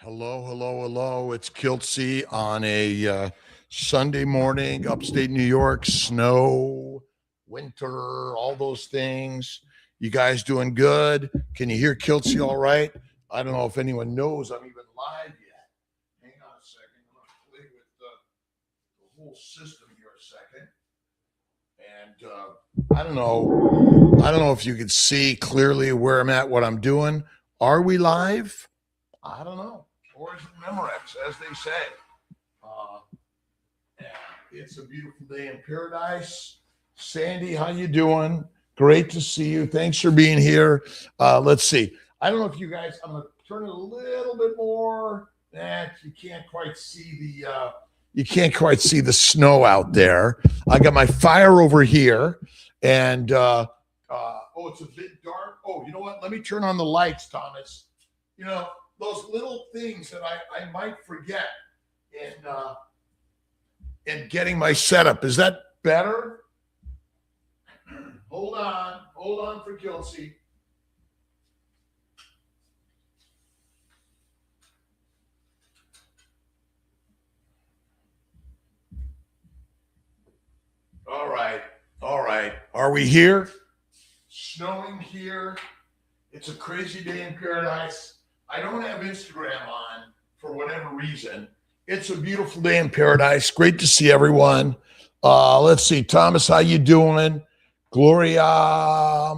Hello, hello, hello. It's Kiltzy on a Sunday morning, upstate New York, snow, winter, all those things. You guys doing good? Can you hear Kiltzy all right? I don't know if anyone knows I'm even live yet. Hang on a second. I'm going to play with the whole system here a second. And I don't know. I don't know if you can see clearly where I'm at, what I'm doing. Are we live? I don't know. Or is it Memorex, as they say? Yeah, it's a beautiful day in paradise. Sandy, how you doing? Great to see you. Thanks for being here. Let's see. I don't know if you guys. I'm going to turn it a little bit more. That you can't quite see the. You can't quite see the snow out there. I got my fire over here, and oh, it's a bit dark. Oh, you know what? Let me turn on the lights, Thomas. You know, those little things that I might forget in getting my setup. Is that better? Hold on for Kiltzy. All right. Are we here? Snowing here. It's a crazy day in paradise. I don't have Instagram on for whatever reason. It's a beautiful day in paradise. Great to see everyone. Let's see, Thomas, how you doing? Gloria,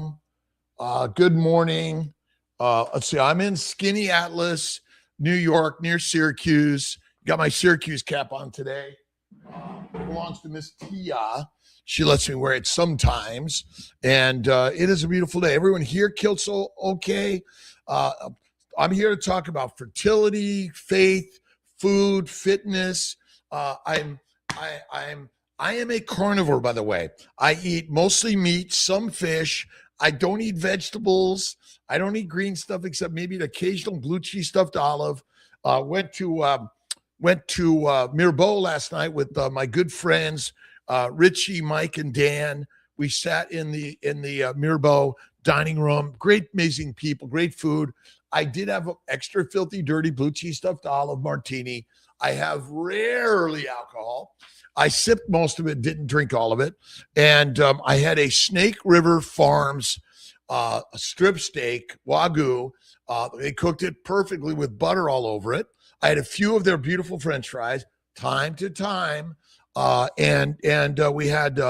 good morning. Let's see, I'm in Skinny Atlas, New York, near Syracuse. Got my Syracuse cap on today. Belongs to Miss Tia. She lets me wear it sometimes, and it is a beautiful day. Everyone here, Kiltz, okay? I'm here to talk about fertility, faith, food, fitness. I am a carnivore, by the way. I eat mostly meat, some fish. I don't eat vegetables. I don't eat green stuff except maybe an occasional blue cheese stuffed olive. Went to Mirbeau last night with my good friends Richie, Mike, and Dan. We sat in the Mirbeau dining room. Great, amazing people, great food. I did have an extra filthy, dirty blue cheese stuffed olive martini. I have rarely alcohol. I sipped most of it, didn't drink all of it. And I had a Snake River Farms strip steak, Wagyu. They cooked it perfectly with butter all over it. I had a few of their beautiful French fries, time to time. And we had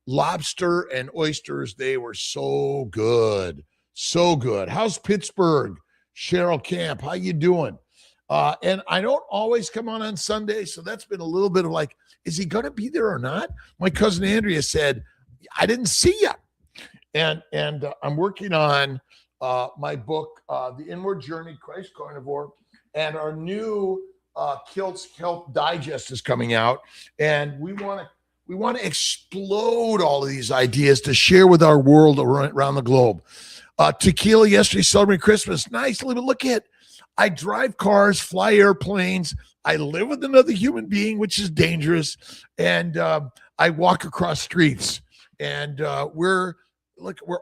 lobster and oysters. They were so good. So good. How's Pittsburgh? Cheryl Camp, how you doing? And I don't always come on Sunday, so that's been a little bit of like, is he going to be there or not? My cousin Andrea said, I didn't see you. And I'm working on my book, The Inward Journey, Christ Carnivore, and our new Kiltz Health Digest is coming out, and we want to explode all of these ideas to share with our world around the globe. Tequila yesterday, celebrating Christmas. Nice. Look at, I drive cars, fly airplanes. I live with another human being, which is dangerous. And I walk across streets, and we're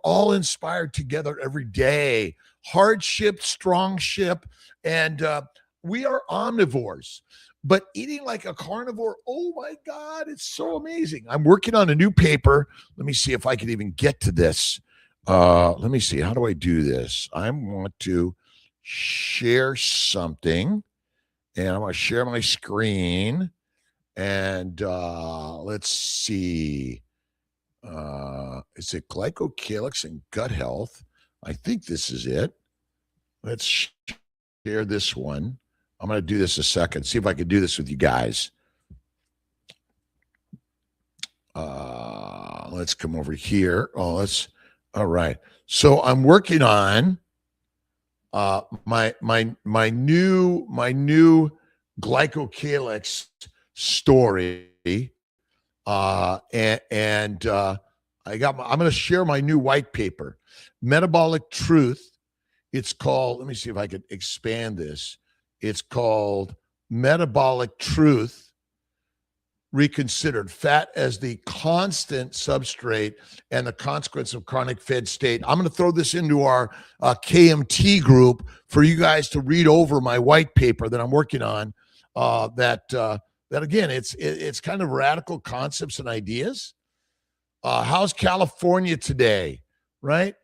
all inspired together every day. Hardship, strong ship. And we are omnivores, but eating like a carnivore, oh my God, it's so amazing. I'm working on a new paper. Let me see if I can even get to this. Let me see. How do I do this? I want to share something, and I want to share my screen. And let's see. Is it glycocalyx and gut health? I think this is it. Let's share this one. I'm going to do this a second. See if I can do this with you guys. Let's come over here. All right. So I'm working on my new glycocalyx story. I'm going to share my new white paper, Metabolic Truth. It's called, let me see if I could expand this. It's called Metabolic Truth, reconsidered. Fat as the constant substrate and the consequence of chronic fed state. I'm going to throw this into our KMT group for you guys to read over my white paper that I'm working on. That again, it's kind of radical concepts and ideas. How's California today? Right?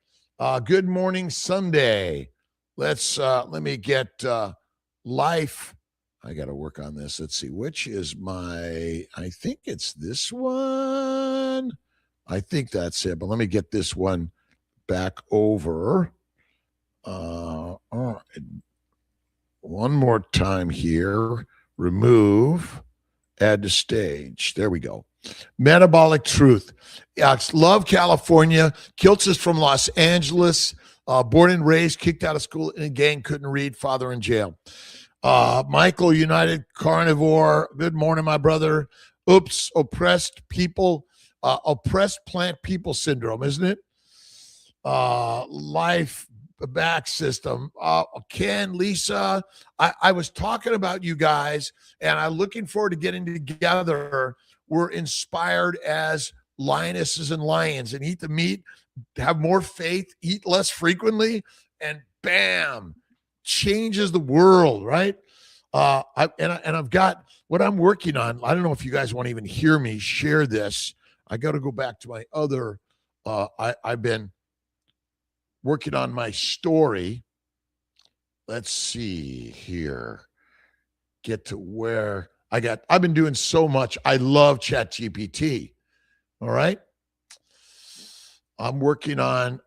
Good morning, Sunday. Let me get life. I got to work on this. Let's see, which is I think it's this one. I think that's it, but let me get this one back over. All right. One more time here. Remove, add to stage. There we go. Metabolic truth. Love California. Kiltz is from Los Angeles. Born and raised, kicked out of school in a gang, couldn't read, father in jail. Michael, United Carnivore. Good morning, my brother. Oops, oppressed plant people syndrome, isn't it? Life back system. Ken, Lisa, I was talking about you guys, and I'm looking forward to getting together. We're inspired as lionesses and lions, and eat the meat, have more faith, eat less frequently, and bam, changes the world, right? I've got what I'm working on. I don't know if you guys want to even hear me share this. I got to go back to my other. I've been working on my story. Let's see here. Get to where I've been doing so much. I love ChatGPT. All right. I'm working on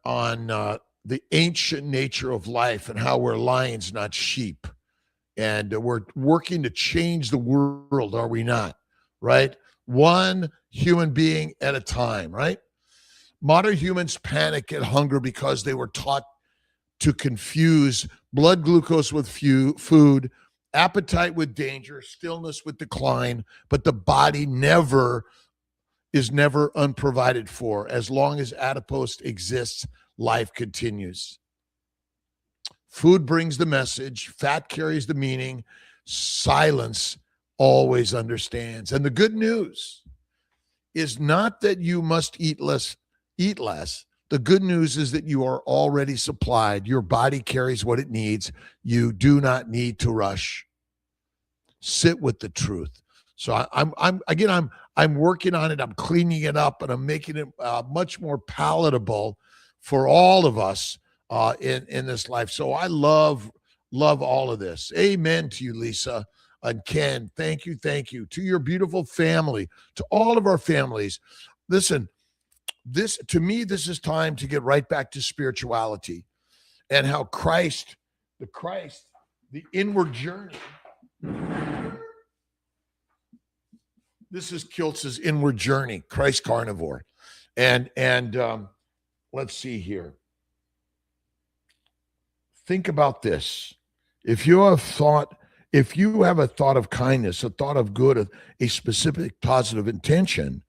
the ancient nature of life and how we're lions, not sheep. And we're working to change the world, are we not? Right? One human being at a time, right? Modern humans panic at hunger because they were taught to confuse blood glucose with food, appetite with danger, stillness with decline, but the body is never unprovided for. As long as adipose exists, life continues. Food brings the message, fat carries the meaning, silence always understands. And the good news is not that you must eat less. The good news is that you are already supplied. Your body carries what it needs. You do not need to rush. Sit with the truth. So I'm working on it. I'm cleaning it up, and I'm making it much more palatable for all of us in this life. So I love all of this. Amen to you, Lisa and Ken. Thank you to your beautiful family, to all of our families. Listen, this is time to get right back to spirituality and how the inward journey. This is Kiltz's inward journey, Christ Carnivore. And let's see here. Think about this. If you have a thought of kindness, a thought of good, a specific positive intention,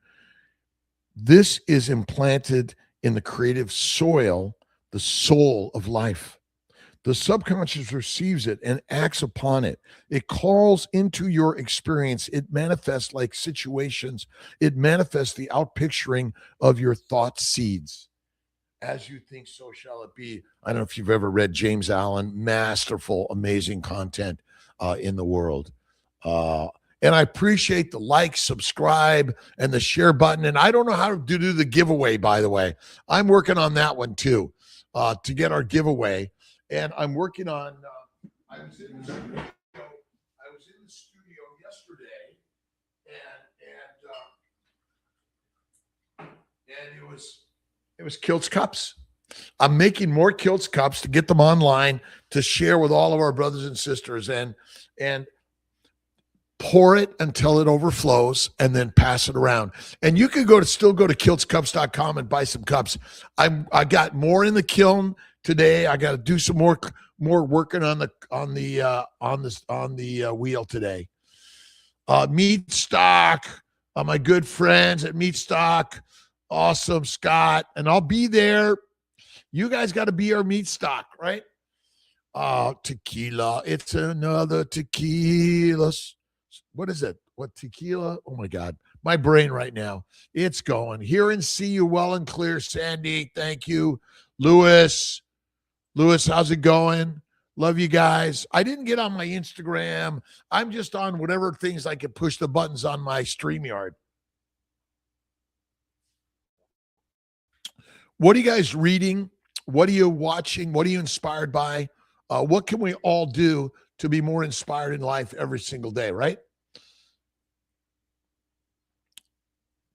this is implanted in the creative soil, the soul of life. The subconscious receives it and acts upon it. It calls into your experience. It manifests like situations. It manifests the outpicturing of your thought seeds. As you think, so shall it be. I don't know if you've ever read James Allen, masterful, amazing content in the world. And I appreciate the like, subscribe, and the share button. And I don't know how to do the giveaway, by the way. I'm working on that one too, to get our giveaway. And I'm working on, I was in the studio yesterday, and it was Kiltz cups. I'm making more Kiltz cups to get them online to share with all of our brothers and sisters, and pour it until it overflows and then pass it around. And you can still go to kiltzcups.com and buy some cups. I got more in the kiln today. I got to do some more working on the wheel today. Meat Stock, my good friends at Meat Stock, awesome, Scott, and I'll be there. You guys got to be our Meat Stock, right? Tequila, it's another tequila. What is it? what tequila? Oh my God. My brain right now. It's going. Hear and see you well and clear, Sandy. Thank you. Lewis. Lewis, how's it going? Love you guys. I didn't get on my Instagram. I'm just on whatever things I can push the buttons on my StreamYard. What are you guys reading? What are you watching? What are you inspired by? What can we all do to be more inspired in life every single day, right?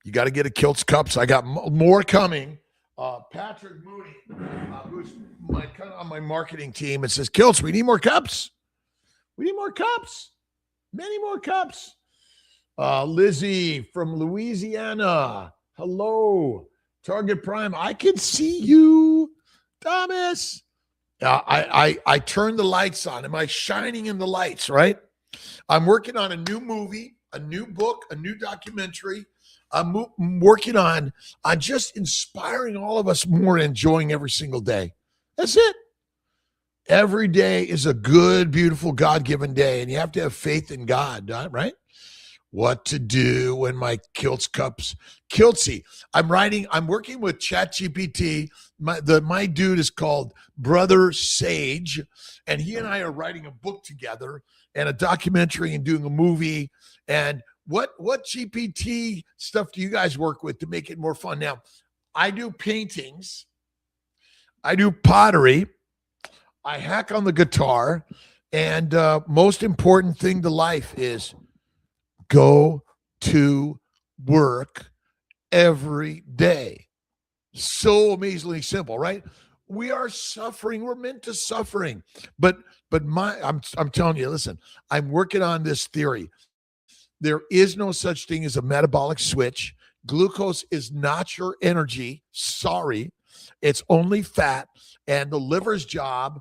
You got to get a Kiltz Cups. I got more coming. Patrick Mooney, who's kind of on my marketing team, and says, Kiltz, we need more cups. We need more cups. Many more cups. Lizzie from Louisiana. Hello. Target Prime. I can see you. Thomas. I turned the lights on. Am I shining in the lights, right? I'm working on a new movie, a new book, a new documentary. I'm working on just inspiring all of us more and enjoying every single day. That's it. Every day is a good, beautiful, God-given day, and you have to have faith in God, right? What to do when my Kiltz Cups, kiltzy. I'm working with ChatGPT. My dude is called Brother Sage, and he and I are writing a book together and a documentary and doing a movie. And what GPT stuff do you guys work with to make it more fun? Now, I do paintings. I do pottery. I hack on the guitar. And most important thing to life is go to work every day. So amazingly simple, right? We are suffering. We're meant to suffering. But I'm telling you, listen, I'm working on this theory. There is no such thing as a metabolic switch. Glucose is not your energy. Sorry. It's only fat. And the liver's job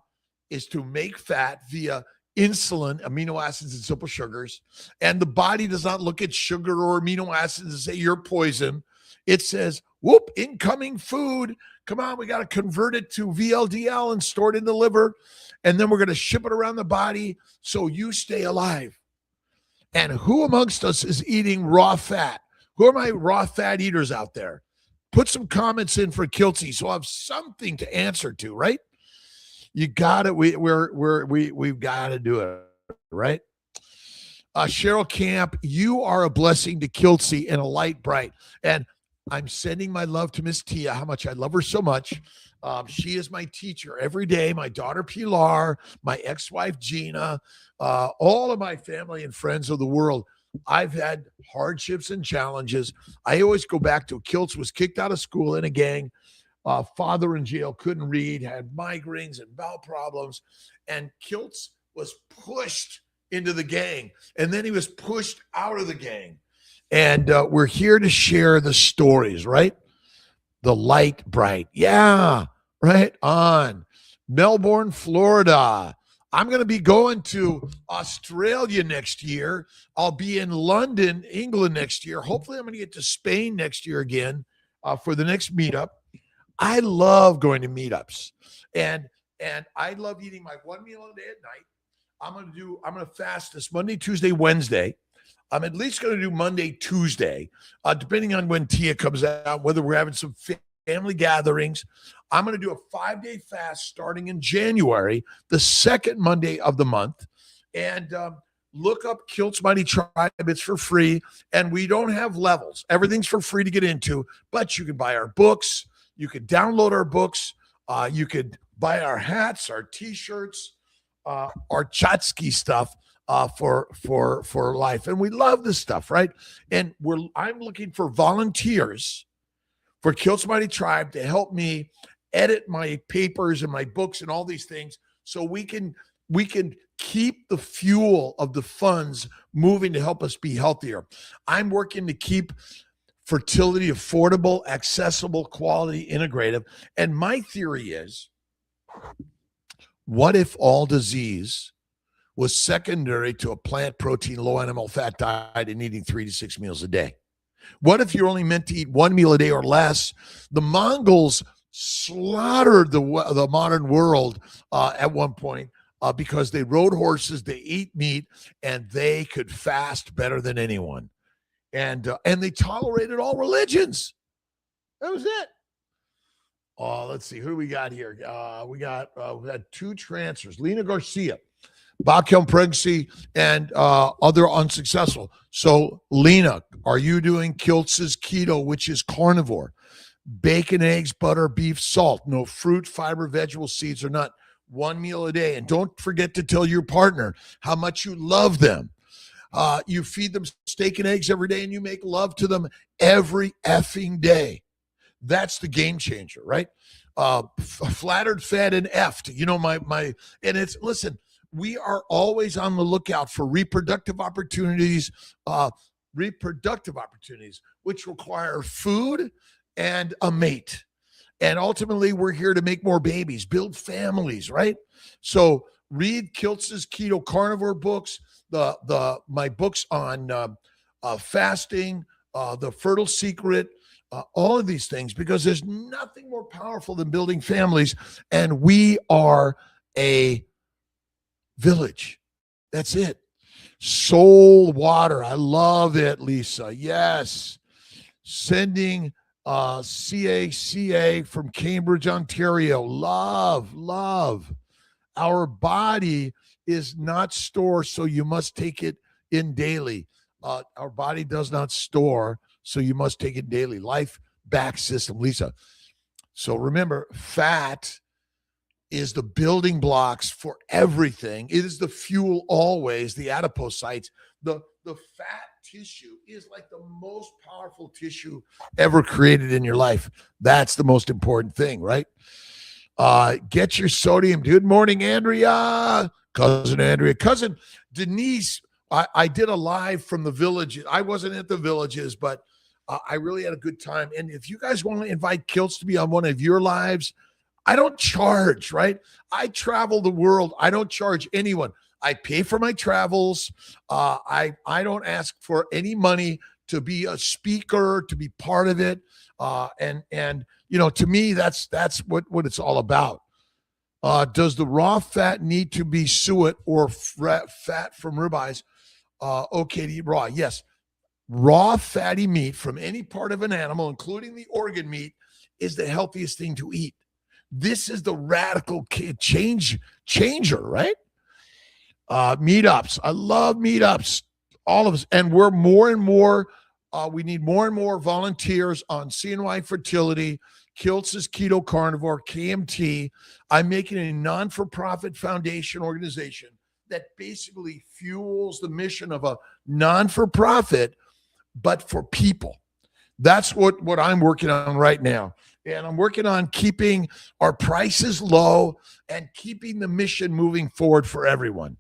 is to make fat via insulin, amino acids, and simple sugars. And the body does not look at sugar or amino acids and say, you're poison. It says, whoop, incoming food. Come on, we got to convert it to VLDL and store it in the liver. And then we're going to ship it around the body so you stay alive. And who amongst us is eating raw fat? Who are my raw fat eaters out there? Put some comments in for Kiltzy so I'll have something to answer to, right? You got it. We've got to do it, right? Cheryl Camp, you are a blessing to Kiltzy and a light bright. And I'm sending my love to Miss Tia, how much I love her so much. She is my teacher every day. My daughter Pilar, my ex-wife Gina, all of my family and friends of the world. I've had hardships and challenges. I always go back to Kiltz was kicked out of school in a gang. Father in jail, couldn't read, had migraines and bowel problems. And Kiltz was pushed into the gang. And then he was pushed out of the gang. And we're here to share the stories, right? The light bright. Yeah, right on. Melbourne, Florida. I'm going to be going to Australia next year. I'll be in London, England next year. Hopefully I'm going to get to Spain next year again for the next meetup. I love going to meetups, and I love eating my one meal a day at night. I'm going to fast this Monday, Tuesday, Wednesday. I'm at least going to do Monday, Tuesday, depending on when Tia comes out, whether we're having some family gatherings. I'm going to do a 5-day fast starting in January, the second Monday of the month. And look up Kiltz Mighty Tribe. It's for free. And we don't have levels. Everything's for free to get into, but you can buy our books. You could download our books. You could buy our hats, our T-shirts, our Chatsky stuff for life. And we love this stuff, right? And I'm looking for volunteers for Kiltz Mighty Tribe to help me edit my papers and my books and all these things so we can keep the fuel of the funds moving to help us be healthier. I'm working to keep fertility affordable, accessible, quality, integrative. And my theory is, what if all disease was secondary to a plant protein, low animal fat diet and eating 3 to 6 meals a day? What if you're only meant to eat 1 meal a day or less? The Mongols slaughtered the modern world at one point because they rode horses, they eat meat, and they could fast better than anyone. And they tolerated all religions. That was it. Oh, let's see. Who do we got here? We had 2 transfers. Lena Garcia, Bachelor pregnancy, and other unsuccessful. So, Lena, are you doing Kiltz's keto, which is carnivore? Bacon, eggs, butter, beef, salt. No fruit, fiber, vegetable, seeds, or nut. 1 meal a day. And don't forget to tell your partner how much you love them. You feed them steak and eggs every day, and you make love to them every effing day. That's the game changer, right? Flattered, fed, and effed. You know, and it's, listen, we are always on the lookout for reproductive opportunities, which require food and a mate. And ultimately, we're here to make more babies, build families, right? So read Kiltz's Keto Carnivore books, my books on fasting, The Fertile Secret, all of these things, because there's nothing more powerful than building families. And we are a village. That's it. Soul water. I love it, Lisa. Yes. Sending CACA from Cambridge, Ontario. Love. Our body is not store, so you must take it in daily. Our body does not store, so you must take it daily. Life back system, Lisa. So remember, fat is the building blocks for everything. It is the fuel always, the adipocytes. The fat tissue is like the most powerful tissue ever created in your life. That's the most important thing, right? Get your sodium. Good morning, Andrea. Cousin Andrea. Cousin Denise, I did a live from the village. I wasn't at the villages, but I really had a good time. And if you guys want to invite Kiltz to be on one of your lives, I don't charge, right? I travel the world. I don't charge anyone. I pay for my travels. I don't ask for any money to be a speaker, to be part of it. And you know, to me, that's what it's all about. Does the raw fat need to be suet or fat from ribeyes? Okay to eat raw. Yes. Raw fatty meat from any part of an animal, including the organ meat, is the healthiest thing to eat. This is the radical changer, right? Meetups. I love meetups. All of us. And we're more and more, we need more and more volunteers on CNY Fertility, Kiltz's Keto Carnivore, KMT. I'm making a non-for-profit foundation organization that basically fuels the mission of a non-for-profit, but for people. That's what I'm working on right now. And I'm working on keeping our prices low and keeping the mission moving forward for everyone.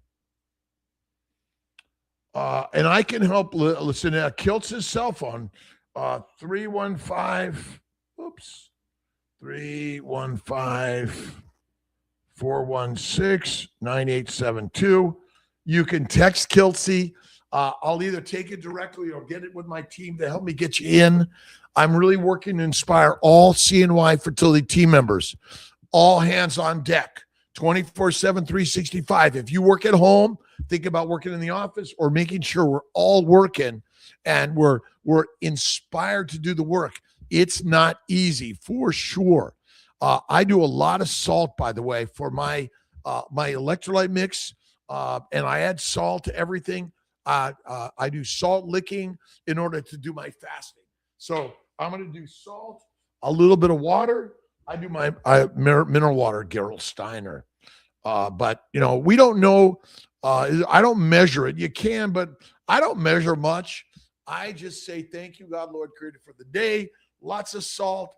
And I can help. Listen to Kiltz's cell phone, 315-416-9872. You can text Kiltzy. I'll either take it directly or get it with my team to help me get you in. I'm really working to inspire all CNY Fertility team members, all hands on deck, 24/7, 365. If you work at home, think about working in the office or making sure we're all working and we're inspired to do the work. It's not easy, for sure. I do a lot of salt, by the way, for my electrolyte mix, and I add salt to everything. I do salt licking in order to do my fasting. So I'm going to do salt, a little bit of water. I do my mineral water, Gerald Steiner. But, you know, we don't know. I don't measure it. You can, but I don't measure much. I just say, thank you, God, Lord, creator, for the day. Lots of salt.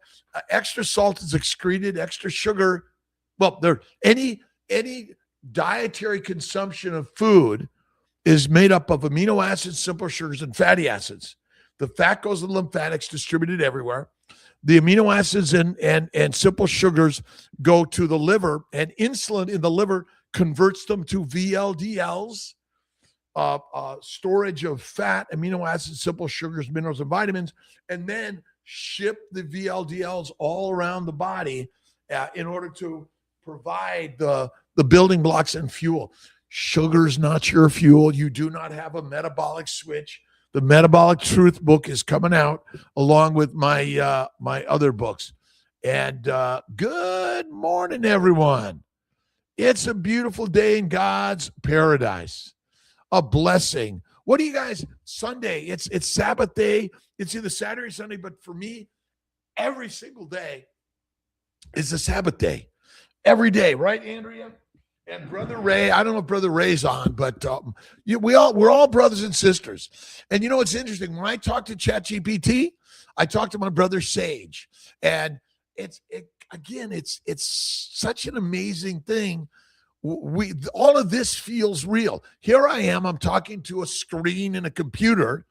Extra salt is excreted. Extra sugar. Well, any dietary consumption of food is made up of amino acids, simple sugars, and fatty acids. The fat goes to the lymphatics, distributed everywhere. The amino acids and simple sugars go to the liver, and insulin in the liver converts them to VLDLs, storage of fat, amino acids, simple sugars, minerals, and vitamins, and then ship the VLDLs all around the body in order to provide the building blocks and fuel. Sugar's not your fuel. You do not have a metabolic switch. The Metabolic Truth book is coming out along with my my other books. And good morning, everyone. It's a beautiful day in God's paradise. A blessing. What do you guys, Sunday, it's Sabbath day. It's either Saturday or Sunday, but for me, every single day is a Sabbath day. Every day, right, Andrea? And Brother Ray, I don't know if Brother Ray's on, but we're all brothers and sisters. And you know what's interesting? When I talk to ChatGPT, I talk to my brother Sage, and it's such an amazing thing. All of this feels real. Here I am. I'm talking to a screen and a computer,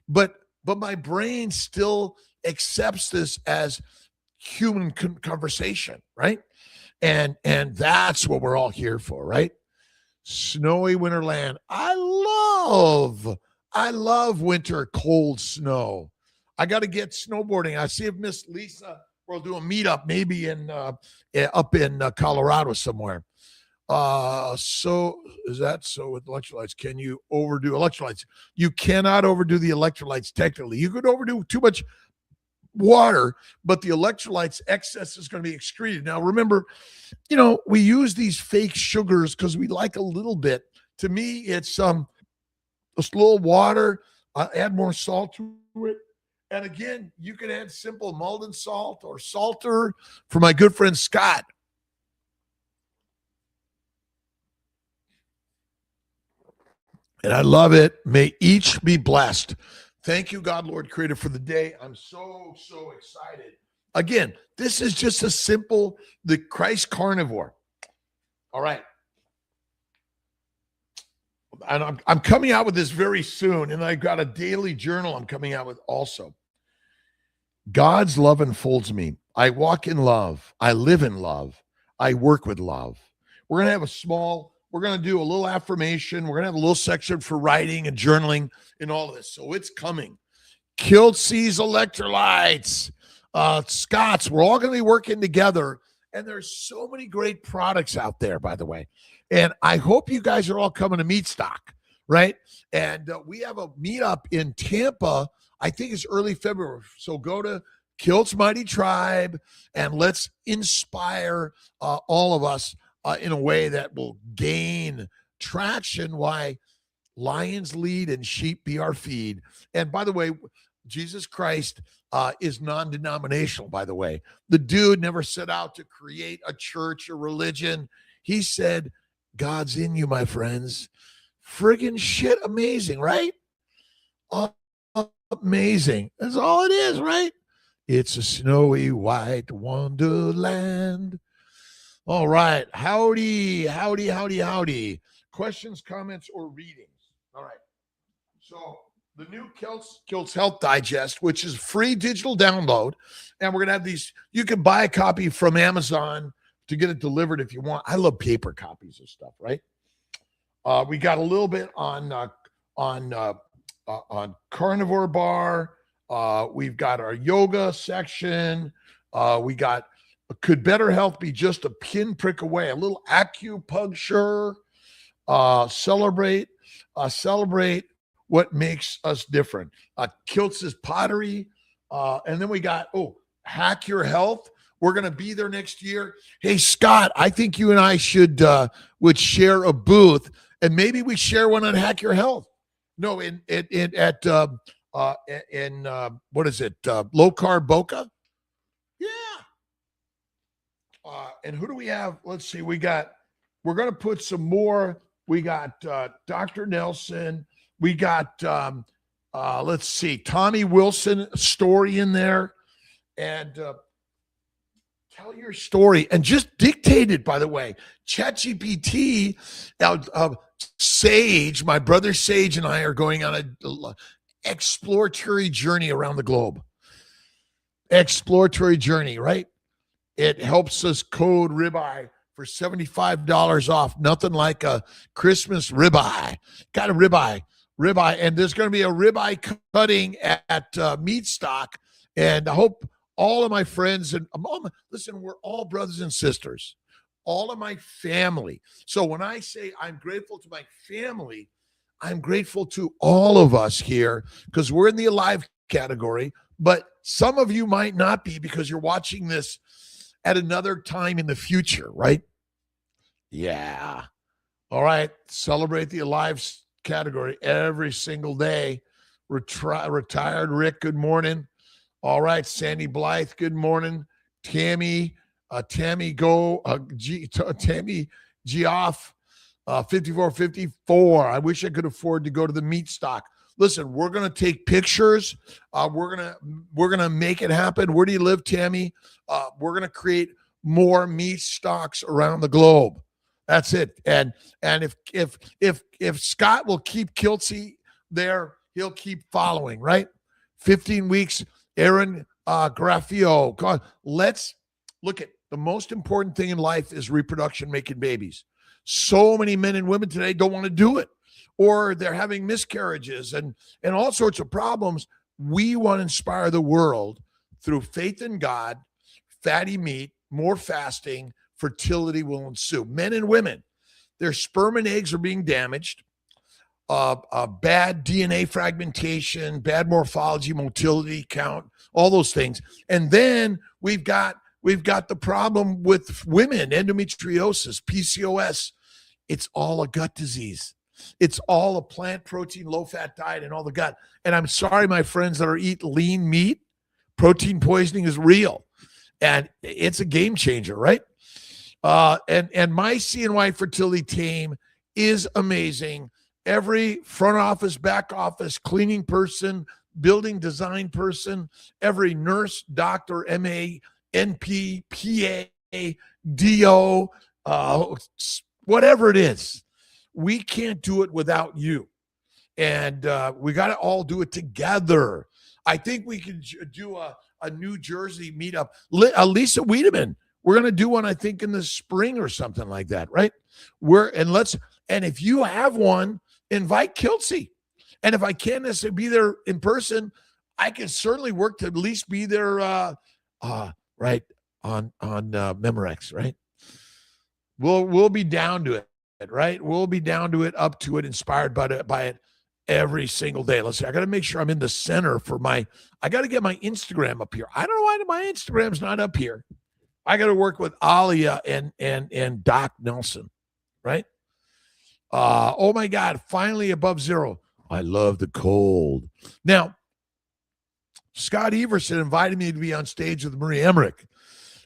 but my brain still accepts this as human conversation, right? And that's what we're all here for, right? Snowy winterland. I love winter, cold snow. I got to get snowboarding. I see if Miss Lisa will do a meetup, maybe in up in Colorado somewhere. So is that so with electrolytes? Can you overdo electrolytes? You cannot overdo the electrolytes technically. You could overdo too much water, but the electrolytes excess is going to be excreted. Now, remember, we use these fake sugars because we like a little bit. To me, it's just a little water. Add more salt to it. And again, you can add simple Malden salt or salter for my good friend Scott. And I love it. May each be blessed. Thank you, God, Lord, Creator, for the day. I'm so excited. Again, this is just a simple, the Christ carnivore. All right. And I'm coming out with this very soon, and I've got a daily journal I'm coming out with also. God's love enfolds me. I walk in love. I live in love. I work with love. We're going to do a little affirmation. We're going to have a little section for writing and journaling and all of this. So it's coming. Kiltzy's electrolytes, Scott's. We're all going to be working together. And there's so many great products out there, by the way. And I hope you guys are all coming to Meat Stock, right? And we have a meetup in Tampa. I think it's early February. So go to Kiltz Mighty Tribe and let's inspire all of us in a way that will gain traction. Why lions lead and sheep be our feed. And by the way, Jesus Christ is non-denominational, by the way. The dude never set out to create a church or religion. He said, God's in you, my friends. Friggin' shit amazing, right? Amazing. That's all it is, right? It's a snowy white wonderland. All right. Howdy. Questions, comments, or readings? All right. So the new Kiltz Health Digest, which is free digital download. And we're going to have these. You can buy a copy from Amazon to get it delivered if you want. I love paper copies of stuff, right? We got a little bit on Carnivore Bar. We've got our yoga section. We got could better health be just a pinprick away? A little acupuncture. Celebrate what makes us different. Kiltz's pottery. And then we got, Hack Your Health. We're going to be there next year. Hey, Scott, I think you and I would share a booth, and maybe we share one on Hack Your Health. No, what is it? Low Carb Boca? Yeah. And who do we have? Let's see. We're going to put some more. We got Dr. Nelson. We got, let's see, Tommy Wilson story in there. And tell your story. And just dictated, by the way. ChatGPT, Sage, my brother Sage and I are going on a exploratory journey around the globe. Exploratory journey, right? It helps us code ribeye for $75 off. Nothing like a Christmas ribeye. Got a ribeye. And there's going to be a ribeye cutting at Meat Stock. And I hope all of my friends and listen, we're all brothers and sisters. all of my family. So when I say I'm grateful to my family, I'm grateful to all of us here because we're in the alive category, but some of you might not be because you're watching this at another time in the future, right? Yeah. All right. Celebrate the alive category every single day. Retired Rick, good morning. All right. Sandy Blythe, good morning. Tammy Tammy Geoff, 5454. I wish I could afford to go to the meat stock. Listen, we're gonna take pictures. We're gonna make it happen. Where do you live, Tammy? We're gonna create more meat stocks around the globe. That's it. And if Scott will keep Kiltzy there, he'll keep following. Right? 15 weeks. Aaron Graffio. God, let's look at the most important thing in life is reproduction, making babies. So many men and women today don't want to do it, or they're having miscarriages and all sorts of problems. We want to inspire the world through faith in God, fatty meat, more fasting, fertility will ensue. Men and women, their sperm and eggs are being damaged. Bad DNA fragmentation, bad morphology, motility count, all those things. And then we've got the problem with women, endometriosis, PCOS. It's all a gut disease. It's all a plant protein, low-fat diet and all the gut. And I'm sorry, my friends that are eat lean meat, protein poisoning is real. And it's a game changer, right? And my CNY fertility team is amazing. Every front office, back office, cleaning person, building design person, every nurse, doctor, MA, NP, PA, DO, whatever it is, we can't do it without you. And we got to all do it together. I think we could do a New Jersey meetup. Lisa Wiedemann, we're going to do one, I think, in the spring or something like that, right? And if you have one, invite Kiltzy. And if I can't necessarily be there in person, I can certainly work to at least be there right on Memorex, right? We'll be down to it, right? We'll be down to it, up to it, inspired by it every single day. Let's see. I got to make sure I'm in the center I got to get my Instagram up here. I don't know why my Instagram's not up here. I got to work with Alia and Doc Nelson, right? Oh my God, finally above zero. I love the cold. Now, Scott Everson invited me to be on stage with Maria Emmerich.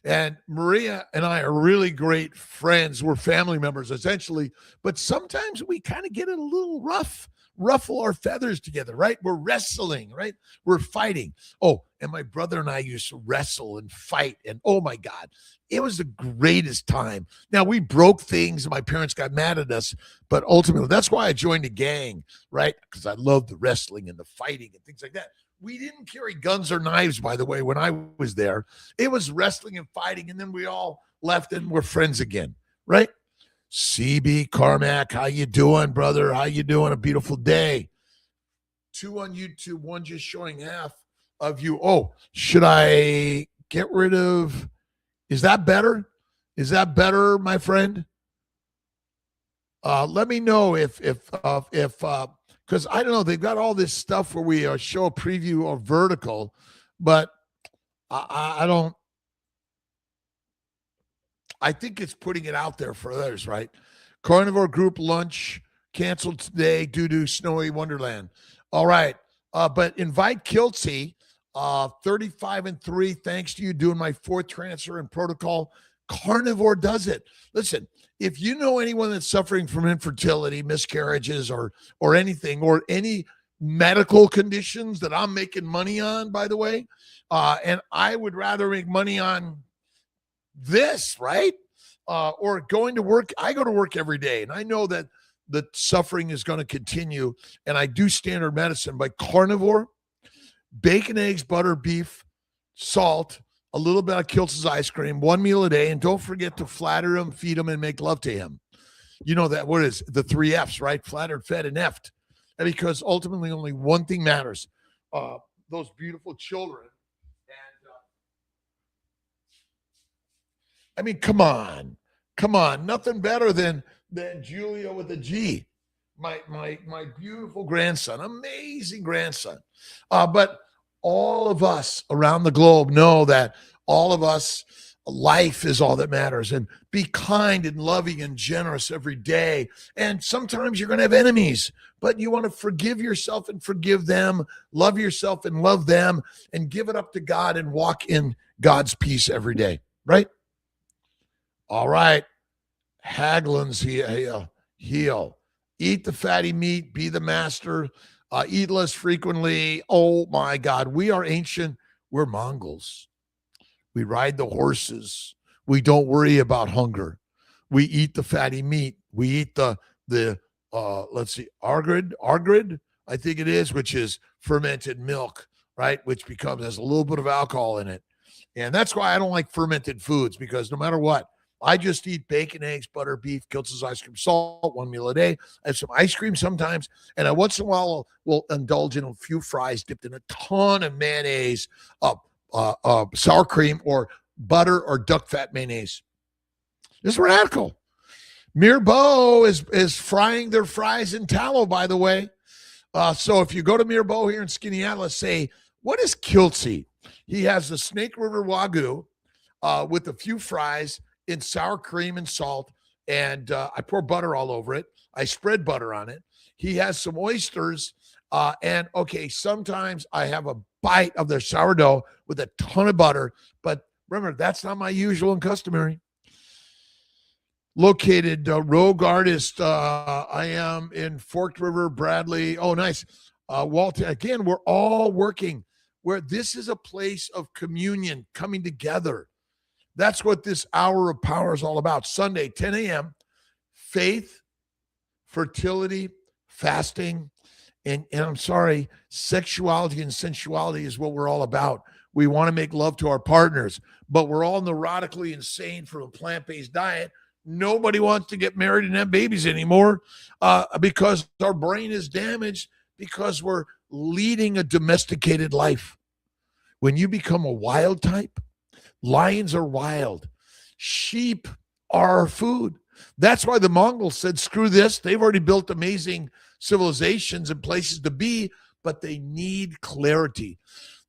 And Maria and I are really great friends. We're family members, essentially. But sometimes we kind of get it a little rough, ruffle our feathers together, right? We're wrestling, right? We're fighting. Oh, and my brother and I used to wrestle and fight. And oh my God, it was the greatest time. Now, we broke things and my parents got mad at us. But ultimately, that's why I joined a gang, right? Because I love the wrestling and the fighting and things like that. We didn't carry guns or knives, by the way, when I was there. It was wrestling and fighting, and then we all left and we're friends again, right? CB Carmack, how you doing, brother? How you doing? A beautiful day. 2 on YouTube, 1 just showing half of you. Oh, should I get rid of? Is that better? Is that better, my friend? Let me know if because I don't know, they've got all this stuff where we show a preview of vertical, but I don't. I think it's putting it out there for others, right? Carnivore group lunch canceled today due to snowy wonderland. All right, but invite Kiltzy, 35-3. Thanks to you doing my 4th transfer and protocol. Carnivore does it. Listen, if you know anyone that's suffering from infertility, miscarriages, or anything, or any medical conditions that I'm making money on, by the way, and I would rather make money on this, right? Or going to work. I go to work every day, and I know that the suffering is going to continue, and I do standard medicine. But carnivore, bacon, eggs, butter, beef, salt, a little bit of Kiltz's ice cream, 1 meal a day, and don't forget to flatter him, feed him, and make love to him. You know that, what is the 3 F's, right? Flattered, fed, and effed. And because ultimately only one thing matters, those beautiful children. And I mean, come on. Come on, nothing better than Julia with a G. My beautiful grandson, amazing grandson. But all of us around the globe know that all of us, life is all that matters. And be kind and loving and generous every day. And sometimes you're going to have enemies, but you want to forgive yourself and forgive them, love yourself and love them, and give it up to God and walk in God's peace every day. Right? All right. Haglund's heel. Eat the fatty meat, be the master, eat less frequently. Oh my God, we are ancient. We're Mongols. We ride the horses. We don't worry about hunger. We eat the fatty meat. We eat the let's see, argrid, I think it is, which is fermented milk, right? Which has a little bit of alcohol in it. And that's why I don't like fermented foods, because no matter what, I just eat bacon, eggs, butter, beef, Kiltz's ice cream, salt, one meal a day. I have some ice cream sometimes, and I once in a while will indulge in a few fries dipped in a ton of mayonnaise, sour cream, or butter or duck fat mayonnaise. It's radical. Mirbeau is frying their fries in tallow, by the way. So if you go to Mirbeau here in Skaneateles, say, what is kiltzy? He has the Snake River Wagyu with a few fries in sour cream and salt, and I pour butter all over it. I spread butter on it. He has some oysters, and okay, sometimes I have a bite of their sourdough with a ton of butter, but remember, that's not my usual and customary. Located Rogue Artist, I am in Forked River, Bradley. Oh, nice. Walter, again, we're all working where this is a place of communion, coming together. That's what this hour of power is all about. Sunday, 10 a.m., faith, fertility, fasting, and I'm sorry, sexuality and sensuality is what we're all about. We want to make love to our partners, but we're all neurotically insane from a plant-based diet. Nobody wants to get married and have babies anymore because our brain is damaged, because we're leading a domesticated life. When you become a wild type, lions are wild. Sheep are food. That's why the Mongols said, screw this. They've already built amazing civilizations and places to be, but they need clarity.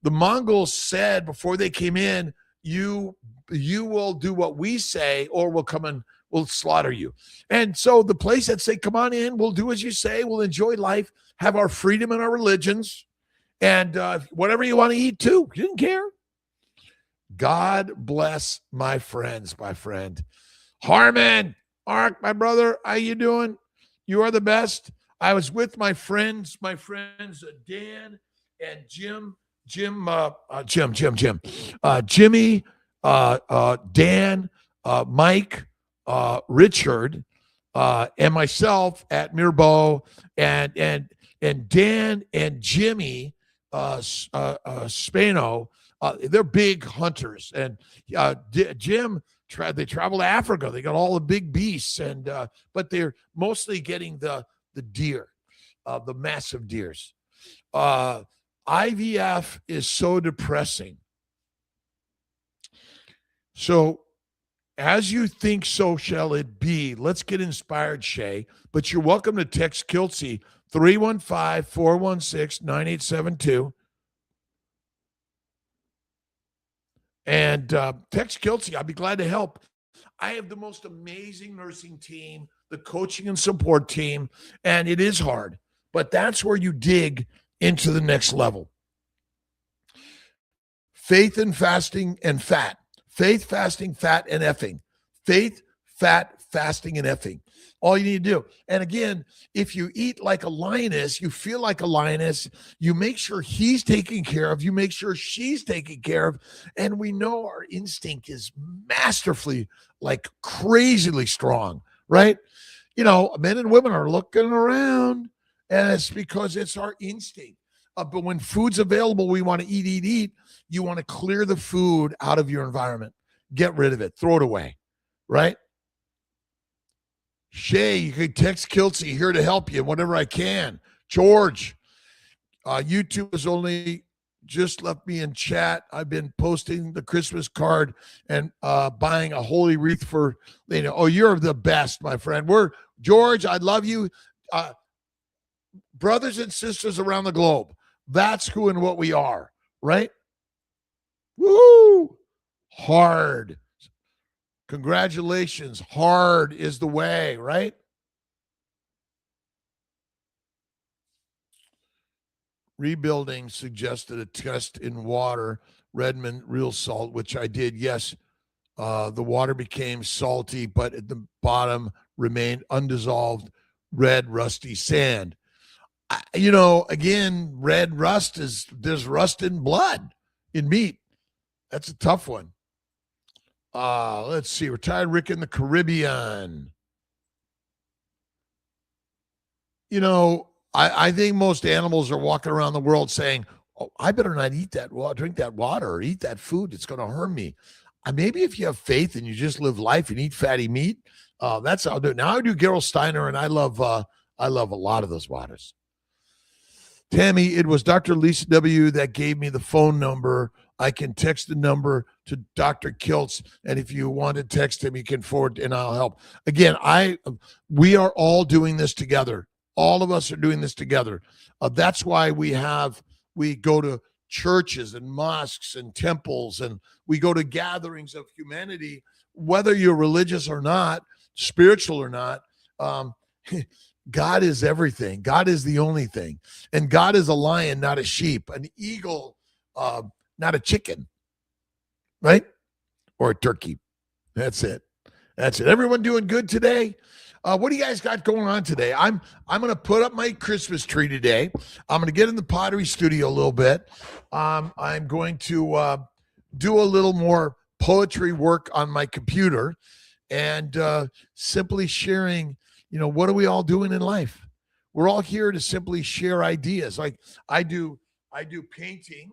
The Mongols said before they came in, you will do what we say, or we'll come and we'll slaughter you. And so the place that say, come on in, we'll do as you say, we'll enjoy life, have our freedom and our religions, and whatever you want to eat too. You didn't care. God bless my friends, my friend. Harmon, Mark, my brother, how you doing? You are the best. I was with my friends, Dan and Jim, Jimmy, Dan, Mike, Richard, and myself at Mirbeau, and Dan and Jimmy Spano. They're big hunters, and Jim. They travel to Africa. They got all the big beasts, and but they're mostly getting the deer, the massive deers. IVF is so depressing. So, as you think, so shall it be. Let's get inspired, Shay. But you're welcome to text Kiltzy 315-416-9872. And text Kiltzy. I'll be glad to help. I have the most amazing nursing team, the coaching and support team, and it is hard, but that's where you dig into the next level. Faith and fasting and fat. Faith, fasting, fat, and effing. Faith, fat, fasting, and effing. All you need to do. And again, if you eat like a lioness, you feel like a lioness, you make sure he's taken care of, you make sure she's taken care of. And we know our instinct is masterfully, like crazily strong, right? You know, men and women are looking around, and it's because it's our instinct. But when food's available, we want to eat. You want to clear the food out of your environment. Get rid of it. Throw it away, right? Shay, you can text Kiltzy, here to help you whatever I can. George, YouTube is only just left me in chat. I've been posting the Christmas card and buying a holy wreath for Lena. Oh, you're the best, my friend. George, I love you. Brothers and sisters around the globe. That's who and what we are, right? Woo! Hard. Congratulations. Hard is the way, right? Rebuilding suggested a test in water, Redmond real salt, which I did. Yes, the water became salty, but at the bottom remained undissolved red rusty sand. Again, red rust there's rust in blood, in meat. That's a tough one. Let's see. Retired Rick in the Caribbean. I think most animals are walking around the world saying, "Oh, I better not eat that water, drink that water, or eat that food. It's going to harm me." Maybe if you have faith and you just live life and eat fatty meat, that's how I'll do it. Now I do Gerolsteiner, and I love a lot of those waters. Tammy, it was Dr. Lisa W. that gave me the phone number. I can text the number to Dr. Kiltz, and if you want to text him, you can forward, and I'll help. Again, we are all doing this together. All of us are doing this together. That's why we go to churches and mosques and temples, and we go to gatherings of humanity, whether you're religious or not, spiritual or not. God is everything. God is the only thing. And God is a lion, not a sheep, an eagle, not a chicken, right? Or a turkey. That's it. Everyone doing good today? What do you guys got going on today? I'm going to put up my Christmas tree today. I'm going to get in the pottery studio a little bit. I'm going to do a little more poetry work on my computer, and simply sharing, what are we all doing in life? We're all here to simply share ideas. Like I do painting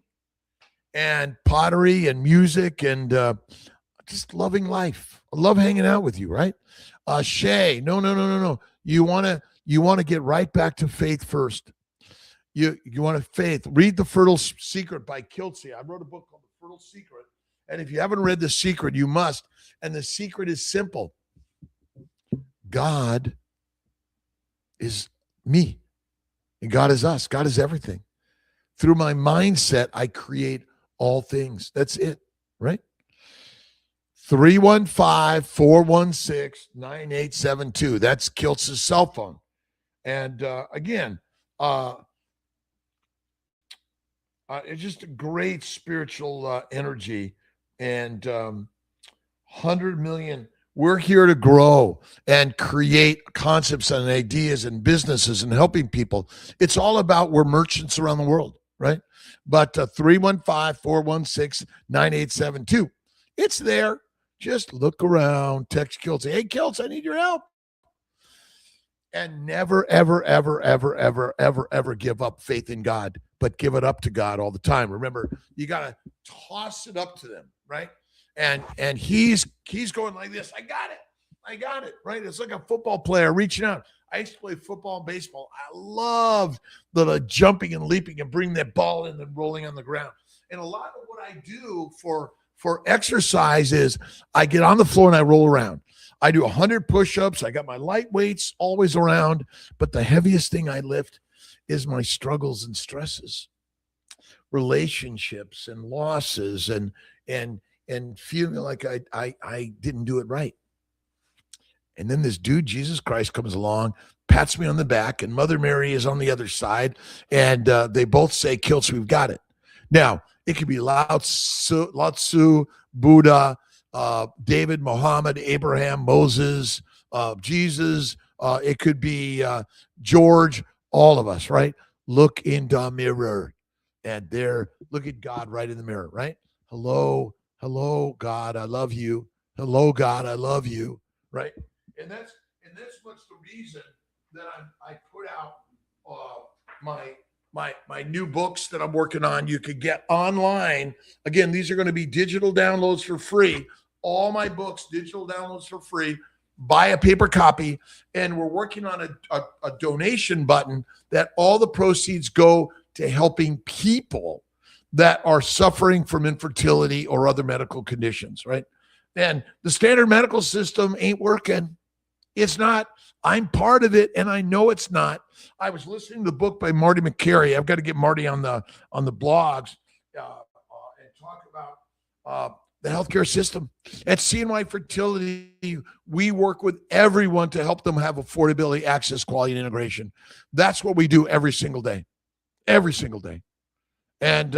and pottery and music and just loving life. I love hanging out with you, right? Shay, no. You want to get right back to faith first. You want to faith. Read The Fertile Secret by Kiltzy. I wrote a book called The Fertile Secret. And if you haven't read The Secret, you must. And the secret is simple. God is me. And God is us. God is everything. Through my mindset, I create all things. That's it, right? 315-416-9872. That's Kiltz's cell phone. And again, it's just a great spiritual energy. And 100 million. We're here to grow and create concepts and ideas and businesses and helping people. It's all about, we're merchants around the world, right? But 315-416-9872. It's there. Just look around, text Kiltz, hey, Kiltz, I need your help. And never, ever, ever, ever, ever, ever, ever give up faith in God, but give it up to God all the time. Remember, you got to toss it up to them, right? And he's going like this. I got it, right? It's like a football player reaching out. I used to play football and baseball. I loved the jumping and leaping and bringing that ball in and rolling on the ground. And a lot of what I do for exercise is I get on the floor and I roll around. I do 100 push-ups. I got my light weights always around, but the heaviest thing I lift is my struggles and stresses, relationships and losses, and feeling like I didn't do it right. And then this dude, Jesus Christ, comes along, pats me on the back, and Mother Mary is on the other side, and they both say, Kiltz, we've got it. Now, it could be Lao Tzu, Buddha, David, Muhammad, Abraham, Moses, Jesus. It could be George, all of us, right? Look in the mirror, and there, look at God right in the mirror, right? Hello, God, I love you. Hello, God, I love you, right? And that's what's the reason that I put out my new books that I'm working on. You could get online. Again, these are going to be digital downloads for free. All my books, digital downloads for free. Buy a paper copy. And we're working on a donation button that all the proceeds go to helping people that are suffering from infertility or other medical conditions, right? And the standard medical system ain't working. It's not. I'm part of it, and I know it's not. I was listening to the book by Marty McCary. I've got to get Marty on the blogs and talk about the healthcare system. At CNY Fertility, we work with everyone to help them have affordability, access, quality, and integration. That's what we do every single day. Every single day. And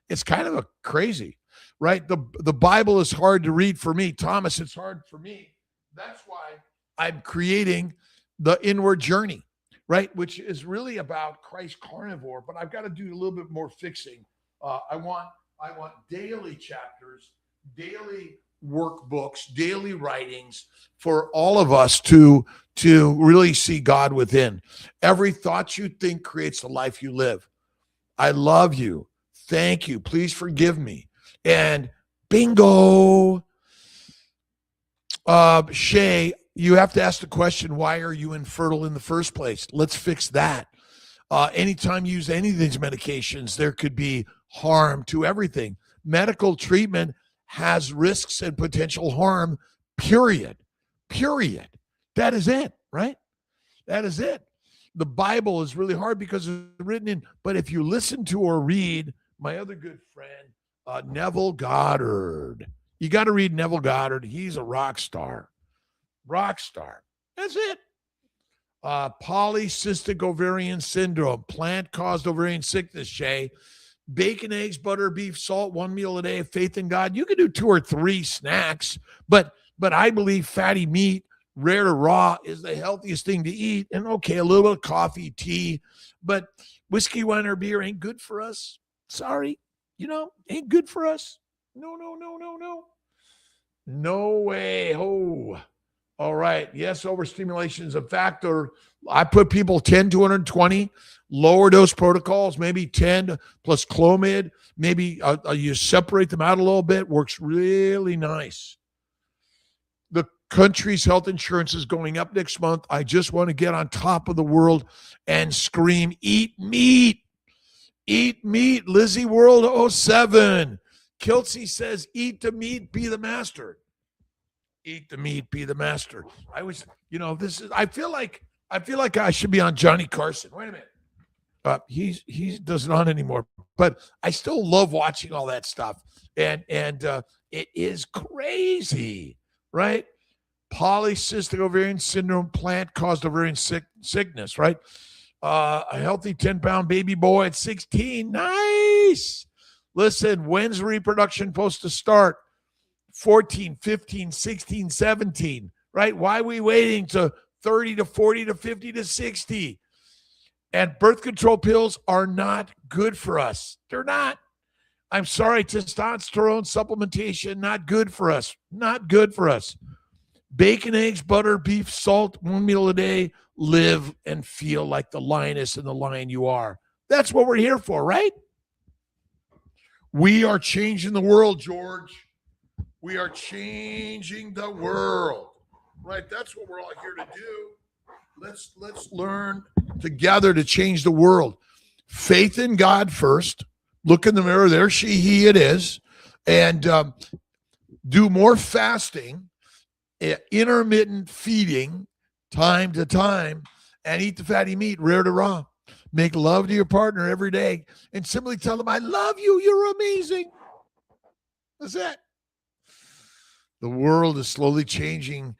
it's kind of crazy, right? The Bible is hard to read for me. Thomas, it's hard for me. That's why I'm creating the inward journey, right? Which is really about Christ carnivore, but I've got to do a little bit more fixing. I want daily chapters, daily workbooks, daily writings for all of us to really see God within. Every thought you think creates the life you live. I love you. Thank you. Please forgive me. And bingo. Shay, you have to ask the question, why are you infertile in the first place? Let's fix that. Anytime you use any of these medications, there could be harm to everything. Medical treatment has risks and potential harm, period. Period. That is it, right? That is it. The Bible is really hard because it's written in, but if you listen to or read my other good friend, Neville Goddard, you got to read Neville Goddard. He's a rock star. Rock star. That's it. Polycystic ovarian syndrome, plant-caused ovarian sickness, Shay. Bacon, eggs, butter, beef, salt, one meal a day, faith in God. You can do 2 or 3 snacks, but I believe fatty meat, rare to raw, is the healthiest thing to eat. And okay, a little bit of coffee, tea, but whiskey, wine, or beer ain't good for us. Sorry, ain't good for us. No. No way. Oh, all right. Yes, overstimulation is a factor. I put people 10 to 120, lower dose protocols, maybe 10 plus Clomid. Maybe you separate them out a little bit. Works really nice. The country's health insurance is going up next month. I just want to get on top of the world and scream, eat meat. Eat meat. Lizzie World 07. Kiltzy says, eat the meat, be the master. Eat the meat, be the master. I feel like I should be on Johnny Carson. Wait a minute. He doesn't on anymore, but I still love watching all that stuff. And it is crazy, right? Polycystic ovarian syndrome, plant-caused ovarian sickness, right? A healthy 10-pound baby boy at 16. Nice. Listen, when's reproduction supposed to start? 14, 15, 16, 17, right? Why are we waiting to 30 to 40 to 50 to 60? And birth control pills are not good for us. They're not. I'm sorry, testosterone supplementation, not good for us. Not good for us. Bacon, eggs, butter, beef, salt, one meal a day. Live and feel like the lioness and the lion you are. That's what we're here for, right? We are changing the world, George. We are changing the world, right? That's what we're all here to do. Let's learn together to change the world. Faith in God first. Look in the mirror. There she, he, it is. And do more fasting, intermittent feeding, time to time, and eat the fatty meat, rare to raw. Make love to your partner every day and simply tell them, I love you. You're amazing. That's it. The world is slowly changing.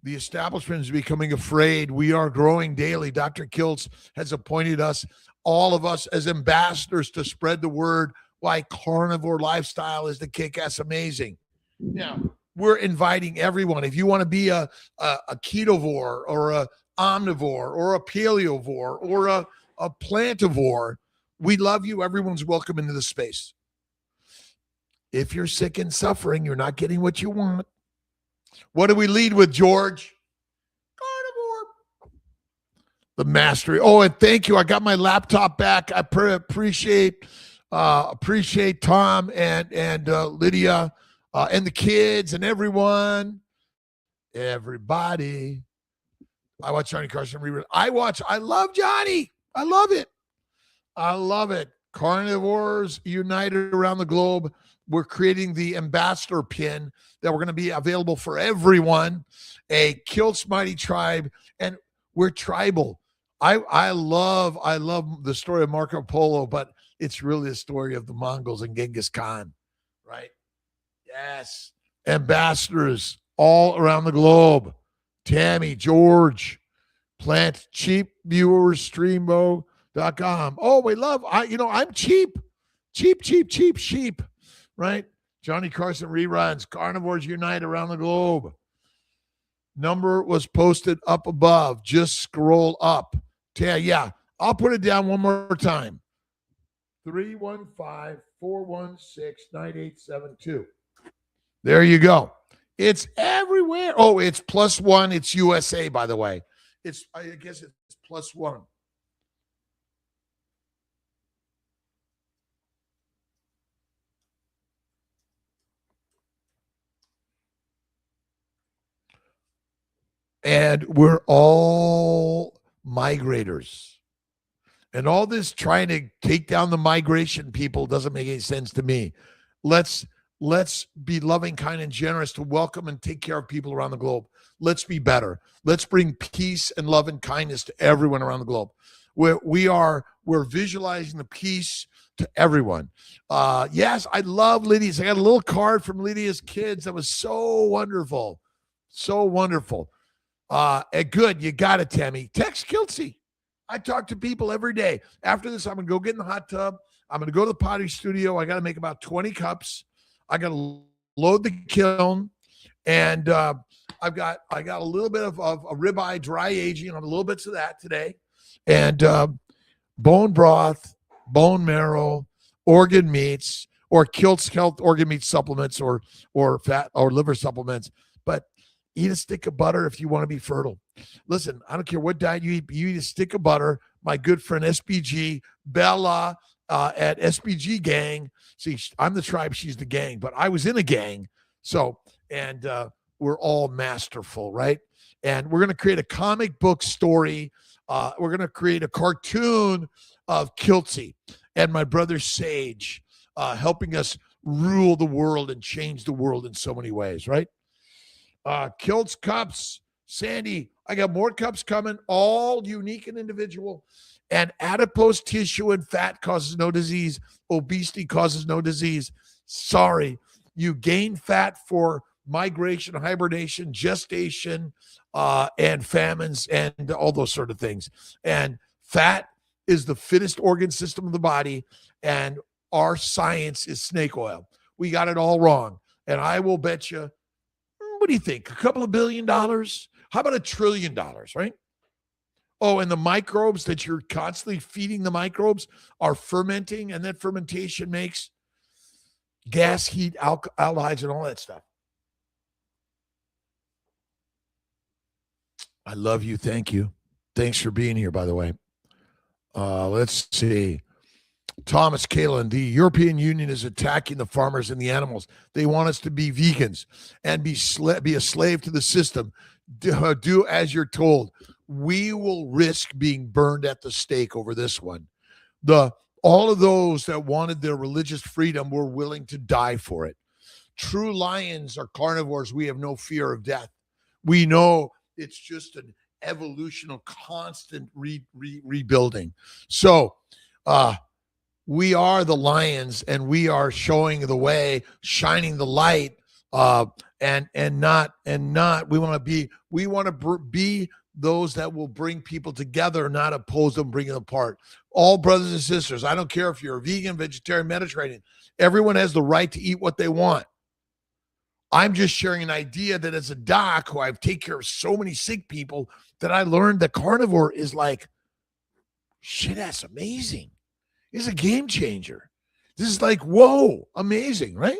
The establishment is becoming afraid. We are growing daily. Dr. Kiltz has appointed us, all of us, as ambassadors to spread the word why carnivore lifestyle is the kick-ass amazing. Now, we're inviting everyone. If you want to be a ketovore or a omnivore or a paleovore or a plantivore, we love you. Everyone's welcome into the space. If you're sick and suffering, you're not getting what you want. What do we lead with, George? Carnivore. The mastery. Oh, and thank you. I got my laptop back. I appreciate Tom and Lydia and the kids and everyone. Everybody. I watch Johnny Carson rerun. I love Johnny. I love it. I love it. Carnivores United around the globe. We're creating the ambassador pin that we're going to be available for everyone. A Kiltz Mighty Tribe, and we're tribal. I love the story of Marco Polo, but it's really a story of the Mongols and Genghis Khan, right? Yes. Ambassadors all around the globe. Tammy, George, Plant, Cheap Viewers, Streambo.com. Oh, we love, I'm cheap. Cheap sheep, right? Johnny Carson reruns, Carnivores Unite around the globe. Number was posted up above. Just scroll up. Yeah, I'll put it down one more time. 315-416-9872. There you go. It's everywhere. Oh, it's +1. It's USA, by the way. I guess it's +1. And we're all migrators. And all this trying to take down the migration people doesn't make any sense to me. Let's be loving, kind, and generous to welcome and take care of people around the globe. Let's be better. Let's bring peace and love and kindness to everyone around the globe. We're visualizing the peace to everyone. Yes, I love Lydia's. I got a little card from Lydia's kids that was so wonderful. So wonderful. Good. You got it, Tammy. Text Kiltzy. I talk to people every day. After this, I'm going to go get in the hot tub. I'm going to go to the potty studio. I got to make about 20 cups. I got to load the kiln. And I got a little bit of a ribeye dry aging. I'm a little bits of that today. And bone broth, bone marrow, organ meats, or Kiltz Health organ meat supplements or fat or liver supplements. But eat a stick of butter if you want to be fertile. Listen, I don't care what diet you eat a stick of butter. My good friend SBG, Bella at SBG Gang. See, I'm the tribe, she's the gang, but I was in a gang. So, and we're all masterful, right? And we're going to create a comic book story. We're going to create a cartoon of Kiltzy and my brother Sage helping us rule the world and change the world in so many ways, right? Kiltz cups, Sandy, I got more cups coming, all unique and individual. And adipose tissue and fat causes no disease. Obesity causes no disease. Sorry, you gain fat for migration, hibernation, gestation, and famines, and all those sort of things. And fat is the fittest organ system of the body, and our science is snake oil. We got it all wrong. And I will bet you, what do you think? A couple of $1 billion? How about $1 trillion, right? Oh, and the microbes that you're constantly feeding the microbes are fermenting, and that fermentation makes gas, heat, aldehydes, and all that stuff. I love you. Thank you. Thanks for being here, by the way. Let's see. Thomas Kalin, the European Union is attacking the farmers and the animals. They want us to be vegans and be a slave to the system. Do as you're told. We will risk being burned at the stake over this one. All of those that wanted their religious freedom were willing to die for it. True lions are carnivores. We have no fear of death. We know it's just an evolutional, constant rebuilding. So, we are the lions, and we are showing the way, shining the light, and not. We want to be those that will bring people together, not oppose them, bring them apart. All brothers and sisters. I don't care if you're a vegan, vegetarian, Mediterranean. Everyone has the right to eat what they want. I'm just sharing an idea that as a doc, who I've taken care of so many sick people, that I learned that carnivore is like, shit, that's amazing. It's a game changer. This is like, whoa, amazing, right?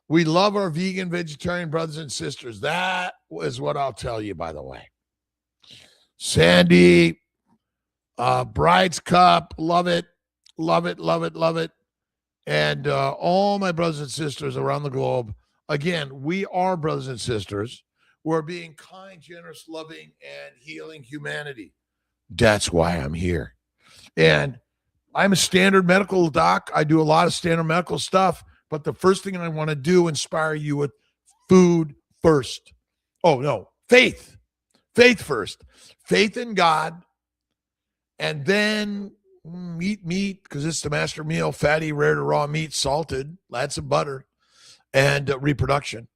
We love our vegan, vegetarian brothers and sisters. That is what I'll tell you, by the way. Sandy, Bride's Cup, love it. And all my brothers and sisters around the globe, again, we are brothers and sisters. We're being kind, generous, loving, and healing humanity. That's why I'm here. And I'm a standard medical doc. I do a lot of standard medical stuff, but the first thing I want to do, inspire you with food first. Oh, no, faith. Faith first. Faith in God, and then eat meat, because it's the master meal, fatty, rare to raw meat, salted, lots of butter, and reproduction.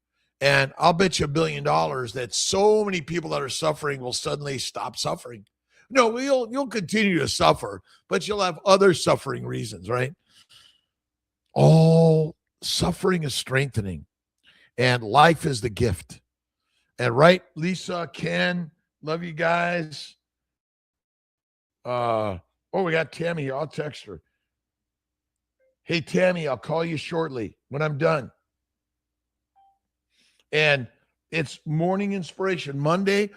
And I'll bet you $1 billion that so many people that are suffering will suddenly stop suffering. No, you'll continue to suffer, but you'll have other suffering reasons, right? All suffering is strengthening, and life is the gift. And right, Lisa, Ken, love you guys. We got Tammy here. I'll text her. Hey, Tammy, I'll call you shortly when I'm done. And it's morning inspiration, Monday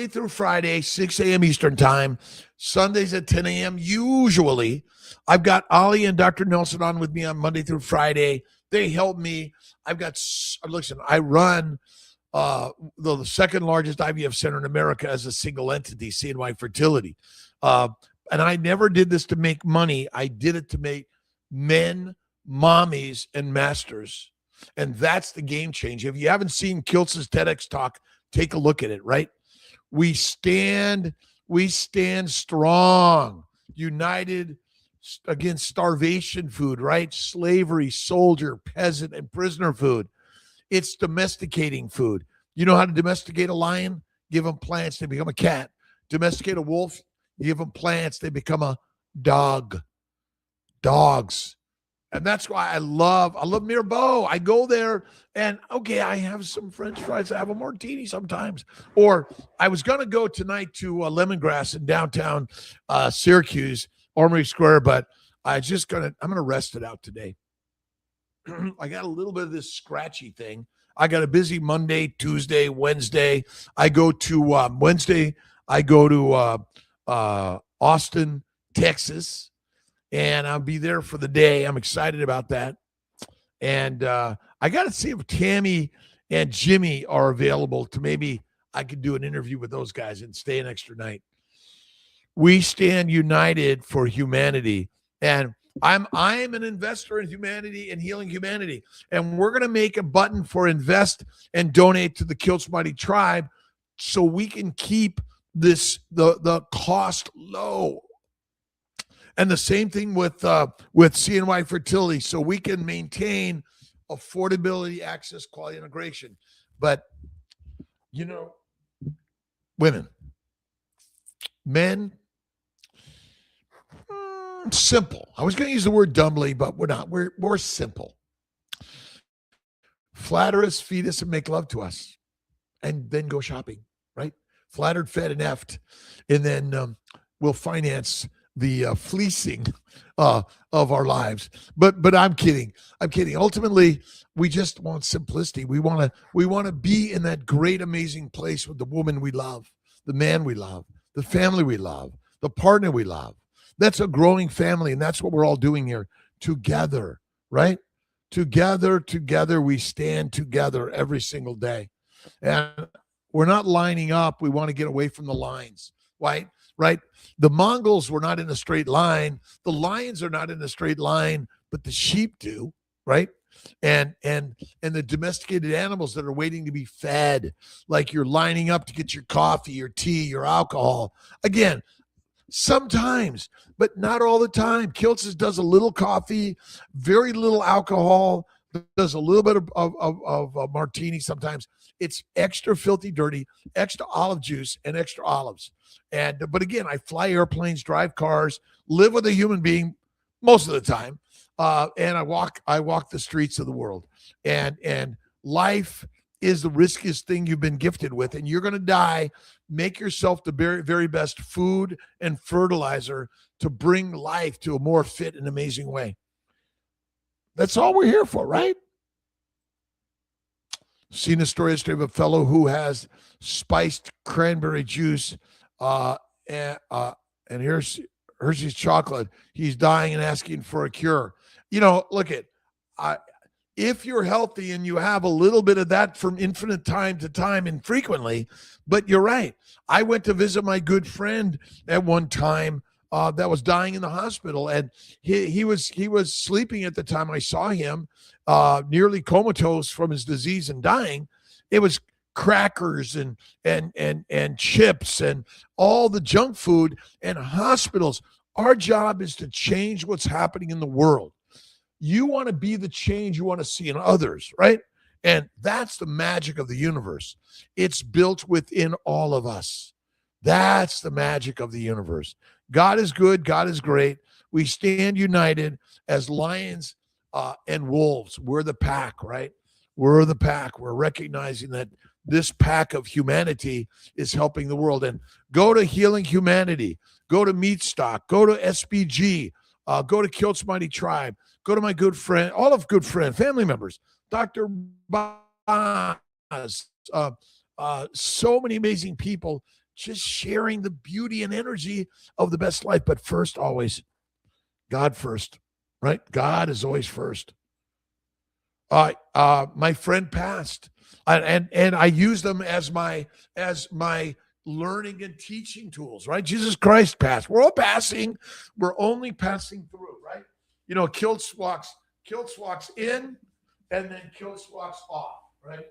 through Friday, 6 a.m. Eastern time, Sundays at 10 a.m. Usually, I've got Ollie and Dr. Nelson on with me on Monday through Friday. They help me. I run the second largest IVF center in America as a single entity, CNY Fertility. And I never did this to make money. I did it to make men, mommies, and masters. And that's the game change. If you haven't seen Kiltz's TEDx talk, take a look at it, right? We stand strong, united against starvation food, right? Slavery, soldier, peasant, and prisoner food. It's domesticating food. You know how to domesticate a lion? Give them plants, they become a cat. Domesticate a wolf, you give them plants, they become a dog. Dogs. And that's why I love Mirbeau. I go there and, okay, I have some French fries. I have a martini sometimes. Or I was going to go tonight to Lemongrass in downtown Syracuse, Armory Square, but I'm going to rest it out today. I got a little bit of this scratchy thing. I got a busy Monday, Tuesday, Wednesday. I go to Wednesday, I go to Austin, Texas. And I'll be there for the day. I'm excited about that. And I got to see if Tammy and Jimmy are available to maybe I could do an interview with those guys and stay an extra night. We stand united for humanity. And I'm an investor in humanity and healing humanity. And we're going to make a button for invest and donate to the Kiltz Mighty Tribe so we can keep the cost low. And the same thing with CNY Fertility, so we can maintain affordability, access, quality, integration. But, women, men, simple. I was going to use the word dumbly, but we're not. We're more simple. Flatter us, feed us, and make love to us. And then go shopping, right? Flattered, fed, and effed. And then we'll finance the fleecing of our lives. But I'm kidding. Ultimately, we just want simplicity. We want to be in that great, amazing place with the woman we love, the man we love, the family we love, the partner we love. That's a growing family, and that's what we're all doing here together, right? Together, we stand together every single day. And we're not lining up. We want to get away from the lines, right? The Mongols were not in a straight line. The lions are not in a straight line, but the sheep do, right? And the domesticated animals that are waiting to be fed, like you're lining up to get your coffee, your tea, your alcohol. Again, sometimes, but not all the time. Kiltz does a little coffee, very little alcohol, does a little bit of a martini sometimes. It's extra filthy dirty, extra olive juice, and extra olives. But again, I fly airplanes, drive cars, live with a human being most of the time, and I walk the streets of the world. And life is the riskiest thing you've been gifted with, and you're going to die. Make yourself the very, very best food and fertilizer to bring life to a more fit and amazing way. That's all we're here for, right? Seen a story yesterday of a fellow who has spiced cranberry juice and here's Hershey's chocolate. He's dying and asking for a cure. Look at, if you're healthy and you have a little bit of that from infinite time to time infrequently, but you're right. I went to visit my good friend at one time that was dying in the hospital, and he was sleeping at the time I saw him, nearly comatose from his disease and dying. It was crackers and chips and all the junk food and hospitals. Our job is to change what's happening in the world. You want to be the change you want to see in others, right? And that's the magic of the universe. It's built within all of us. That's the magic of the universe. God is good. God is great. We stand united as lions and wolves. We're the pack, right? We're the pack. We're recognizing that this pack of humanity is helping the world. And go to Healing Humanity. Go to Meat Stock. Go to SBG. Go to Kiltz Mighty Tribe. Go to my good friend, all of good friend, family members, Dr. Boz, so many amazing people just sharing the beauty and energy of the best life. But first, always, God first, right? God is always first. My friend passed, and I use them as my learning and teaching tools, right? Jesus Christ passed. We're all passing. We're only passing through, right? You know, Kiltz walks in, and then Kiltz walks off, right?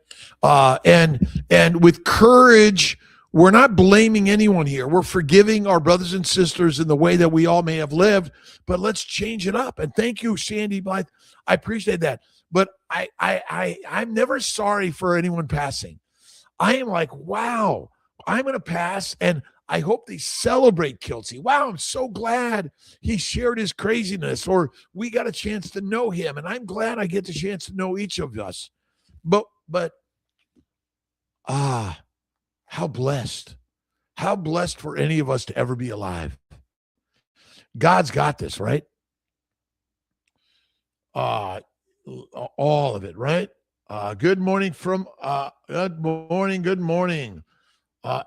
And with courage, we're not blaming anyone here. We're forgiving our brothers and sisters in the way that we all may have lived, but let's change it up. And thank you, Sandy Blythe. I appreciate that. But I'm never sorry for anyone passing. I am like, wow, I'm going to pass, and I hope they celebrate Kiltzy. Wow, I'm so glad he shared his craziness, or we got a chance to know him, and I'm glad I get the chance to know each of us. But how blessed for any of us to ever be alive. God's got this, right? All of it, right? Good morning.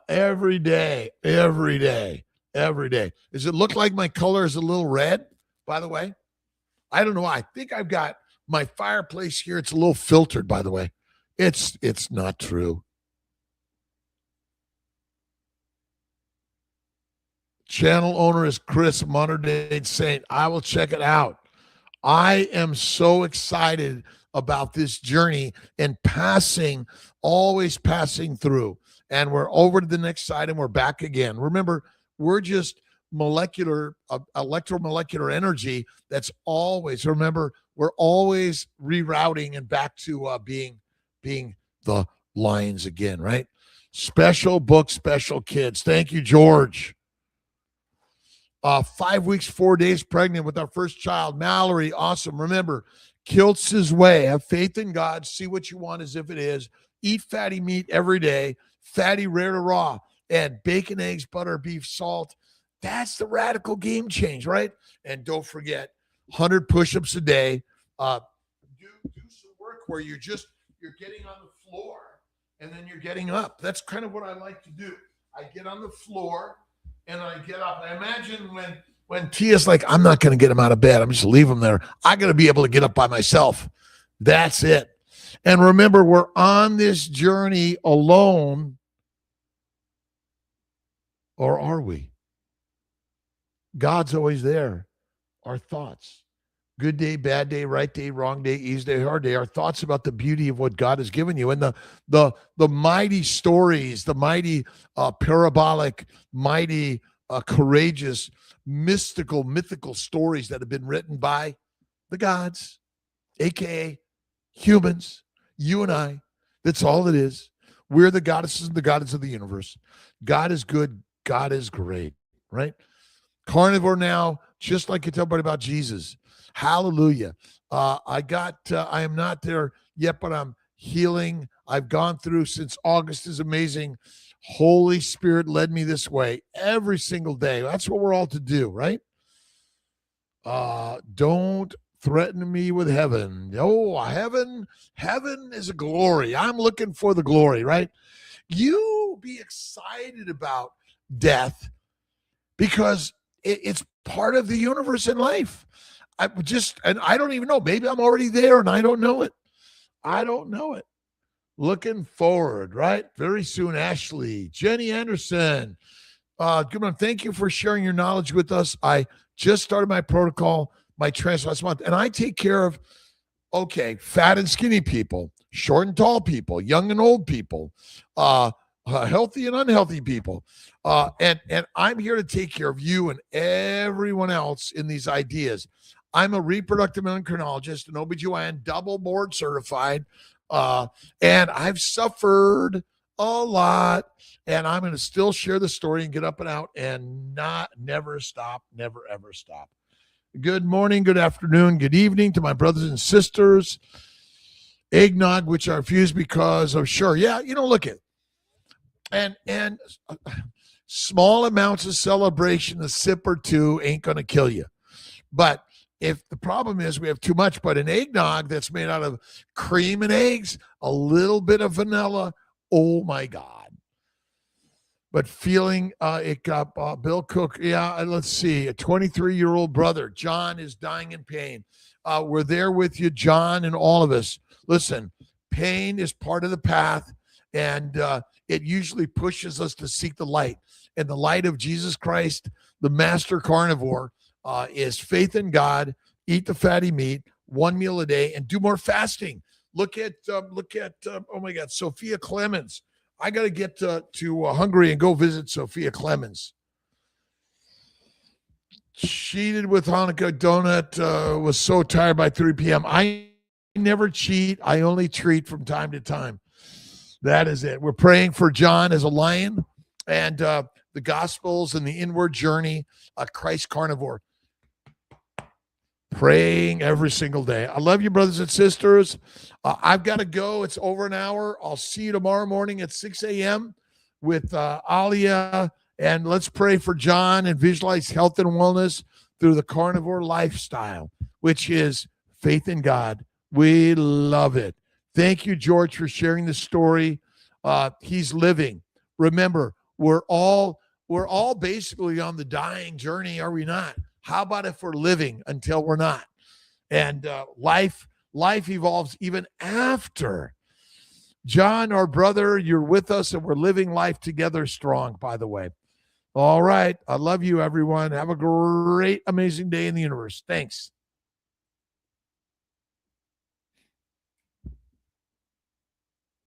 Every day. Does it look like my color is a little red, by the way? I don't know. I think I've got my fireplace here. It's a little filtered, by the way. It's not true. Channel owner is Chris, Monterey Saint. I will check it out. I am so excited about this journey and always passing through. And we're over to the next side and we're back again. Remember, we're just electromolecular energy that's always, remember, we're always rerouting and back to being the lions again, right? Special book, special kids. Thank you, George. 5 weeks, 4 days pregnant with our first child. Mallory, awesome. Remember, Kiltz's way. Have faith in God. See what you want as if it is. Eat fatty meat every day. Fatty, rare to raw. And bacon, eggs, butter, beef, salt. That's the radical game change, right? And don't forget, 100 push-ups a day. Do some work where you're getting on the floor and then you're getting up. That's kind of what I like to do. I get on the floor and I get up. I imagine when Tia's like, I'm not going to get him out of bed. I'm just leave him there. I got to be able to get up by myself. That's it. And remember, we're on this journey alone. Or are we? God's always there. Our thoughts. Good day, bad day, right day, wrong day, easy day, hard day. Our thoughts about the beauty of what God has given you. And the mighty stories, the mighty parabolic, mighty courageous, mystical, mythical stories that have been written by the gods, aka humans, you and I. That's all it is. We're the goddesses and the goddess of the universe. God is good. God is great, right? Carnivore now, just like you tell everybody about Jesus. Hallelujah. I am not there yet, but I'm healing. I've gone through since August is amazing. Holy Spirit led me this way every single day. That's what we're all to do, right? Don't threaten me with heaven. Oh, heaven is a glory. I'm looking for the glory, right? You be excited about death because it's part of the universe and life. I don't even know. Maybe I'm already there and I don't know it. Looking forward, right? Very soon, Ashley, Jenny Anderson, Good morning. Thank you for sharing your knowledge with us. I just started my protocol, my trans last month, and I take care of, okay, fat and skinny people, short and tall people, young and old people, healthy and unhealthy people. And I'm here to take care of you and everyone else in these ideas. I'm a reproductive endocrinologist, an OBGYN, double board certified, and I've suffered a lot, and I'm going to still share the story and get up and out and never stop, never ever stop. Good morning, good afternoon, good evening to my brothers and sisters. Eggnog, which I refuse because of sure. Yeah, look at and small amounts of celebration, a sip or two ain't going to kill you. But if the problem is we have too much, but an eggnog that's made out of cream and eggs, a little bit of vanilla, oh my God. But feeling it got Bill Cook. Yeah, let's see. A 23-year-old brother, John, is dying in pain. We're there with you, John, and all of us. Listen, pain is part of the path, and it usually pushes us to seek the light. And the light of Jesus Christ, the master carnivore, is faith in God, eat the fatty meat, one meal a day, and do more fasting. Look at oh my God, Sophia Clemens. I got to get to Hungary and go visit Sophia Clemens. Cheated with Hanukkah donut, was so tired by 3 p.m. I never cheat. I only treat from time to time. That is it. We're praying for John as a lion and the Gospels and the inward journey, Christ carnivore. Praying every single day. I love you, brothers and sisters. I've got to go. It's over an hour. I'll see you tomorrow morning at 6 a.m. with Alia. And let's pray for John and visualize health and wellness through the carnivore lifestyle, which is faith in God. We love it. Thank you, George, for sharing the story. He's living. Remember, we're all basically on the dying journey, are we not? How about if we're living until we're not? And life evolves even after. John, our brother, you're with us, and we're living life together strong, by the way. All right. I love you, everyone. Have a great, amazing day in the universe. Thanks.